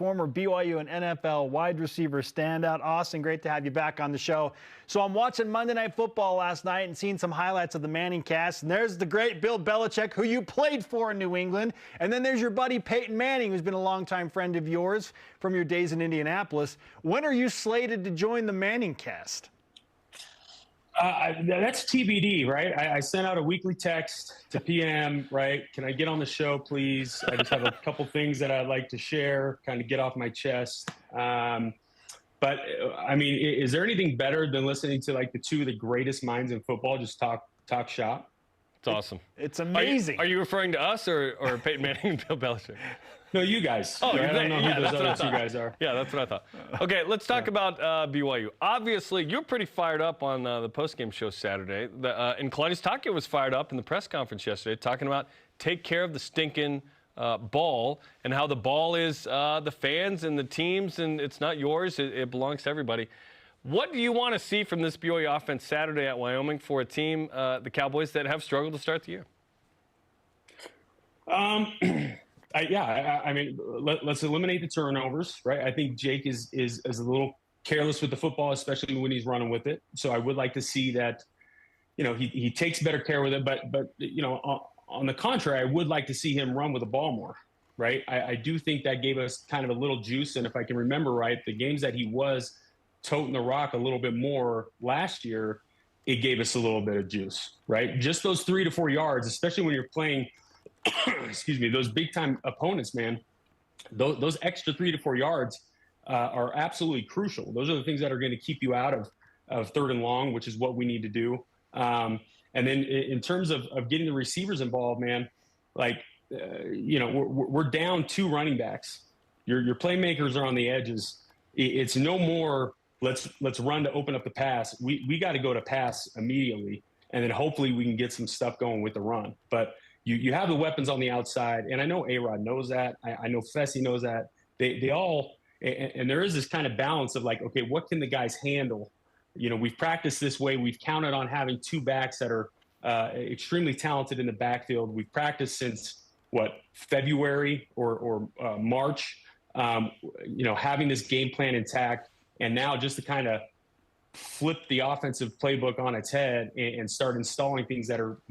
former BYU and NFL wide receiver standout. Austin, great to have you back on the show. So I'm watching Monday Night Football last night and seeing some highlights of the Manning cast. And there's the great Bill Belichick, who you played for in New England. And then there's your buddy Peyton Manning, who's been a longtime friend of yours from your days in Indianapolis. When are you slated to join the Manning cast? That's TBD, right? I sent out a weekly text to PM, right? Can I get on the show, please? I just have a couple things that I'd like to share, kind of get off my chest. But I mean, is there anything better than listening to like the two of the greatest minds in football just talk shop? It's awesome. It's amazing. Are you referring to us or Peyton Manning and Bill Belichick? No, you guys. Oh, I don't know who those other two guys are. Yeah, that's what I thought. Okay, let's talk about BYU. Obviously, you're pretty fired up on the postgame show Saturday. And Claudius Takio was fired up in the press conference yesterday talking about take care of the stinking ball and how the ball is the fans and the teams, and it's not yours. It belongs to everybody. What do you want to see from this BYU offense Saturday at Wyoming for a team, the Cowboys, that have struggled to start the year? I mean, let's eliminate the turnovers, right? I think Jake is a little careless with the football, especially when he's running with it. So I would like to see that, you know, he takes better care with it. But you know, on the contrary, I would like to see him run with the ball more, right? I do think that gave us kind of a little juice. And if I can remember right, the games that he was toting the rock a little bit more last year, it gave us a little bit of juice, right? Just those 3 to 4 yards, especially when you're playing – excuse me, those big time opponents, man, those extra 3 to 4 yards are absolutely crucial. Those are the things that are going to keep you out of third and long, which is what we need to do. And then in terms of getting the receivers involved, man, like, you know, we're down 2 running backs. Your playmakers are on the edges. It's no more let's run to open up the pass. We got to go to pass immediately, and then hopefully we can get some stuff going with the run. But you have the weapons on the outside, and I know A-Rod knows that. I know Fessy knows that. They all – and there is this kind of balance of like, okay, what can the guys handle? You know, we've practiced this way. We've counted on having 2 backs that are extremely talented in the backfield. We've practiced since, February or March, you know, having this game plan intact. And now just to kind of flip the offensive playbook on its head and start installing things that are –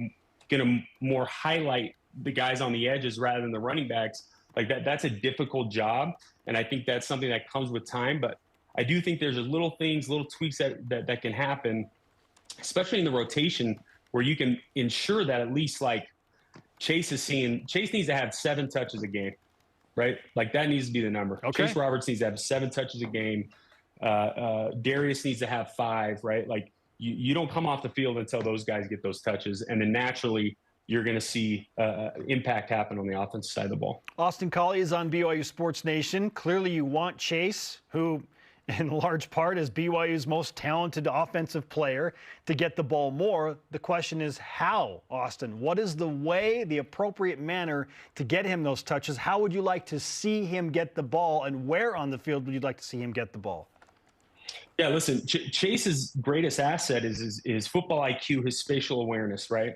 going to more highlight the guys on the edges rather than the running backs, like that's a difficult job. And I think that's something that comes with time. But I do think there's little things, little tweaks that can happen, especially in the rotation, where you can ensure that at least like Chase needs to have 7 touches a game, right? Like that needs to be the number. Okay. Chase Roberts needs to have 7 touches a game. Darius needs to have 5, right? Like, you don't come off the field until those guys get those touches, and then naturally you're going to see impact happen on the offensive side of the ball. Austin Collie is on BYU Sports Nation. Clearly you want Chase, who in large part is BYU's most talented offensive player, to get the ball more. The question is how, Austin? What is the appropriate manner to get him those touches? How would you like to see him get the ball, and where on the field would you like to see him get the ball? Yeah, listen, Chase's greatest asset is his football IQ, his spatial awareness, right?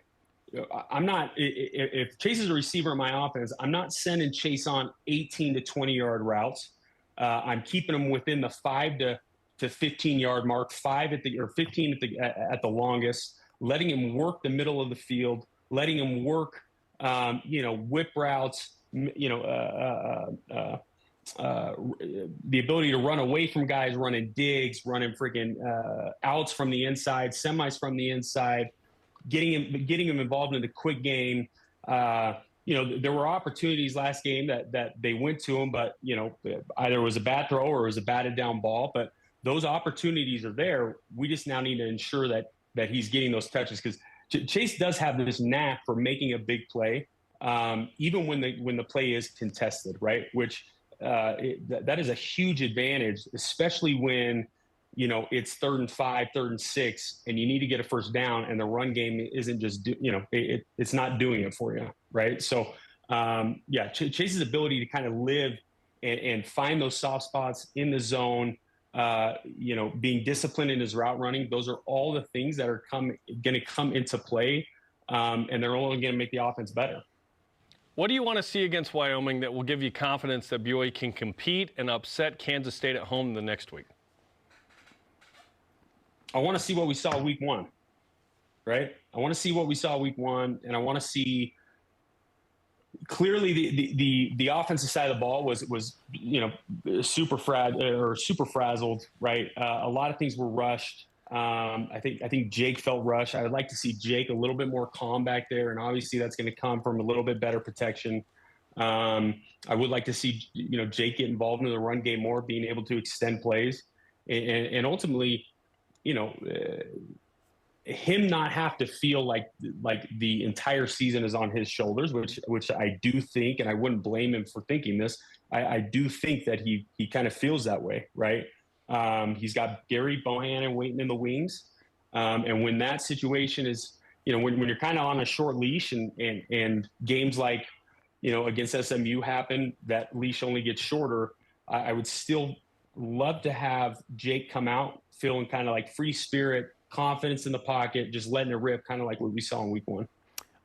I'm not – if Chase is a receiver in my offense, I'm not sending Chase on 18 to 20-yard routes. I'm keeping him within the 5 to 15-yard mark, 15 at the longest, letting him work the middle of the field, letting him work, whip routes, the ability to run away from guys, running digs, running freaking outs from the inside, semis from the inside, getting him involved in the quick game. There were opportunities last game that they went to him, but either it was a bad throw or it was a batted down ball. But those opportunities are there. We just now need to ensure that he's getting those touches, because Chase does have this knack for making a big play, even when the play is contested, right? Which that is a huge advantage, especially when, it's 3rd and 5, 3rd and 6, and you need to get a first down, and the run game isn't just, it's not doing it for you, right? So, Chase's ability to kind of live and find those soft spots in the zone, being disciplined in his route running, those are all the things that are going to come into play, and they're only going to make the offense better. What do you want to see against Wyoming that will give you confidence that BYU can compete and upset Kansas State at home the next week? I want to see what we saw week 1, right? I want to see what we saw week 1, and I want to see clearly the offensive side of the ball was super frazzled, right? A lot of things were rushed. I think Jake felt rushed. I would like to see Jake a little bit more calm back there, and obviously that's going to come from a little bit better protection. I would like to see Jake get involved in the run game more, being able to extend plays, and ultimately, him not have to feel like the entire season is on his shoulders, which I do think, and I wouldn't blame him for thinking this. I do think that he kind of feels that way, right? He's got Gary Bohannon waiting in the wings. And when that situation is, when you're kind of on a short leash and games like, against SMU happen, that leash only gets shorter. I would still love to have Jake come out feeling kind of like free spirit, confidence in the pocket, just letting it rip, kind of like what we saw in week 1.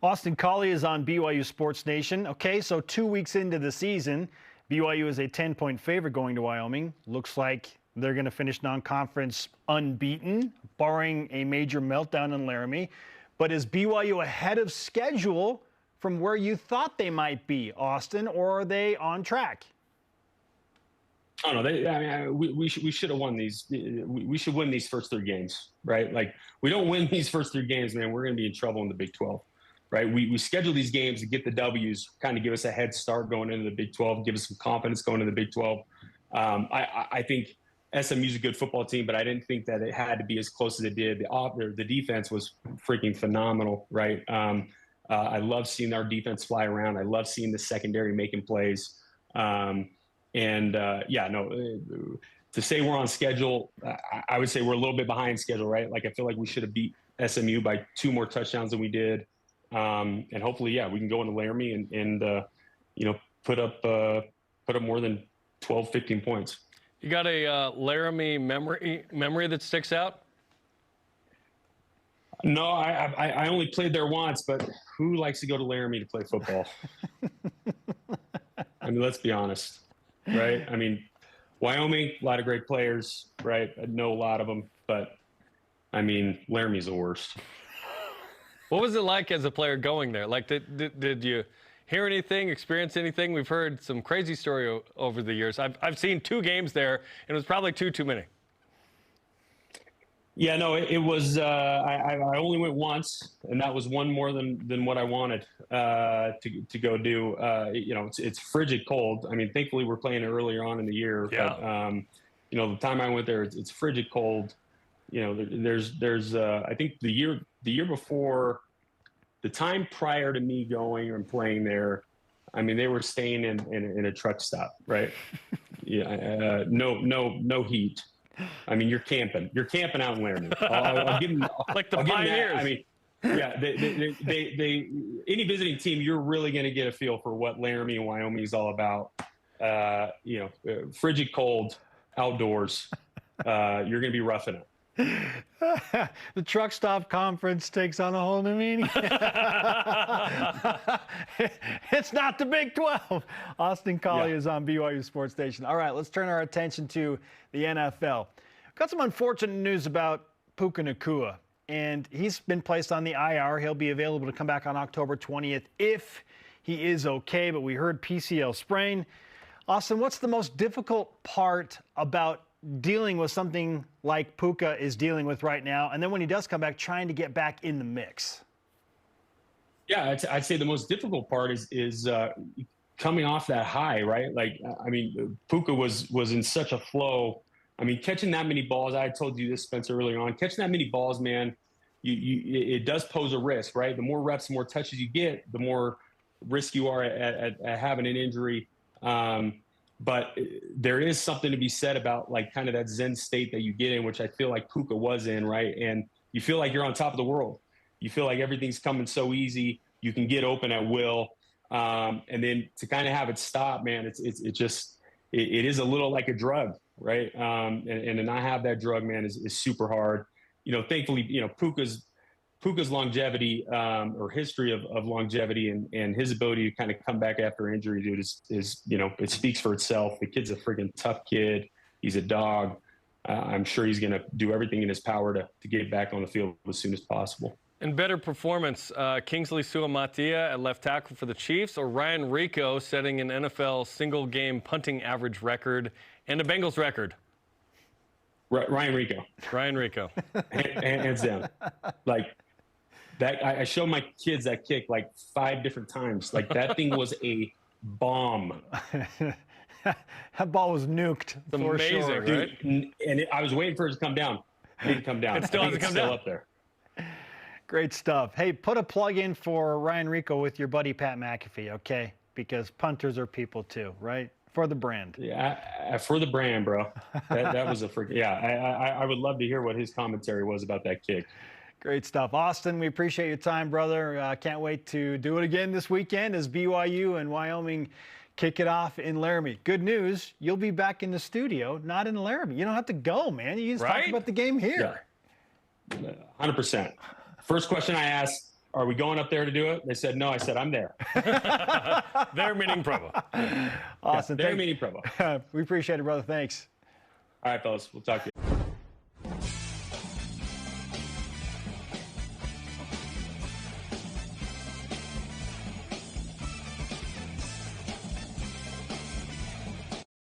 Austin Collie is on BYU Sports Nation. Okay, so 2 weeks into the season, BYU is a 10-point favorite going to Wyoming. Looks like they're going to finish non-conference unbeaten, barring a major meltdown in Laramie. But is BYU ahead of schedule from where you thought they might be, Austin, or are they on track? Oh no, we should have won these. We should win these first 3 games, right? Like, we don't win these first 3 games, man, we're going to be in trouble in the Big 12, right? We schedule these games to get the W's, kind of give us a head start going into the Big 12, give us some confidence going into the Big 12. I think SMU's a good football team, but I didn't think that it had to be as close as it did. The defense was freaking phenomenal, right? I love seeing our defense fly around. I love seeing the secondary making plays. To say we're on schedule, I would say we're a little bit behind schedule, right? Like, I feel like we should have beat SMU by 2 more touchdowns than we did. And hopefully, we can go into Laramie and put up more than 12, 15 points. You got a Laramie memory that sticks out? No, I only played there once, but who likes to go to Laramie to play football? I mean, let's be honest, right? I mean, Wyoming, a lot of great players, right? I know a lot of them, but I mean, Laramie's the worst. What was it like as a player going there? Like, did you hear anything, experience anything? We've heard some crazy story over the years. I've seen 2 games there, and it was probably too many. Yeah, no, it was. I only went once, and that was one more than what I wanted to go do. It's frigid cold. I mean, thankfully we're playing earlier on in the year. Yeah. But the time I went there, it's frigid cold. There's I think the year before, the time prior to me going and playing there, I mean, they were staying in a truck stop, right? Yeah, no heat. I mean, you're camping out in Laramie. I'll give them like the Pioneers. I mean, yeah, they any visiting team, you're really going to get a feel for what Laramie and Wyoming is all about. Frigid cold, outdoors. You're going to be roughing it. The truck stop conference takes on a whole new meaning. It's not the Big 12. Austin Collie is on BYU Sports Station. All right, let's turn our attention to the NFL. Got some unfortunate news about Puka Nacua, and he's been placed on the IR. He'll be available to come back on October 20th if he is okay, but we heard PCL sprain. Austin, what's the most difficult part about dealing with something like Puka is dealing with right now, and then when he does come back, trying to get back in the mix? Yeah, I'd say the most difficult part is coming off that high, right? Like, I mean, Puka was in such a flow. I mean, catching that many balls, I told you this, Spencer, earlier on, catching that many balls, man, it does pose a risk, right? The more reps, the more touches you get, the more risk you are at having an injury. But there is something to be said about, like, kind of that Zen state that you get in, which I feel like Puka was in, right? And you feel like you're on top of the world. You feel like everything's coming so easy. You can get open at will. And then to kind of have it stop, man, it is a little like a drug, right? And to not have that drug, man, is super hard. Thankfully, Puka's Puka's longevity or history of longevity and his ability to kind of come back after injury, dude, is it speaks for itself. The kid's a freaking tough kid. He's a dog. I'm sure he's going to do everything in his power to get back on the field as soon as possible. And better performance, Kingsley Suamatia at left tackle for the Chiefs, or Ryan Rico setting an NFL single-game punting average record and a Bengals record? Ryan Rico. Ryan Rico. Hands down. Like, that, I showed my kids that kick like 5 different times. Like, that thing was a bomb. That ball was nuked. It's amazing, sure. right? Dude, and I was waiting for it to come down. It didn't come down. It still hasn't come down. Up there. Great stuff. Hey, put a plug in for Ryan Rico with your buddy Pat McAfee, okay? Because punters are people too, right? For the brand. Yeah, for the brand, bro. That was a freaking, yeah. I would love to hear what his commentary was about that kick. Great stuff. Austin, we appreciate your time, brother. Can't wait to do it again this weekend as BYU and Wyoming kick it off in Laramie. Good news, you'll be back in the studio, not in Laramie. You don't have to go, man. You just talk about the game here. Yeah. 100%. First question I asked, are we going up there to do it? They said no. I said, I'm there. They're meeting Provo. Awesome. Yeah, they're meeting Provo. We appreciate it, brother. Thanks. All right, fellas. We'll talk to you.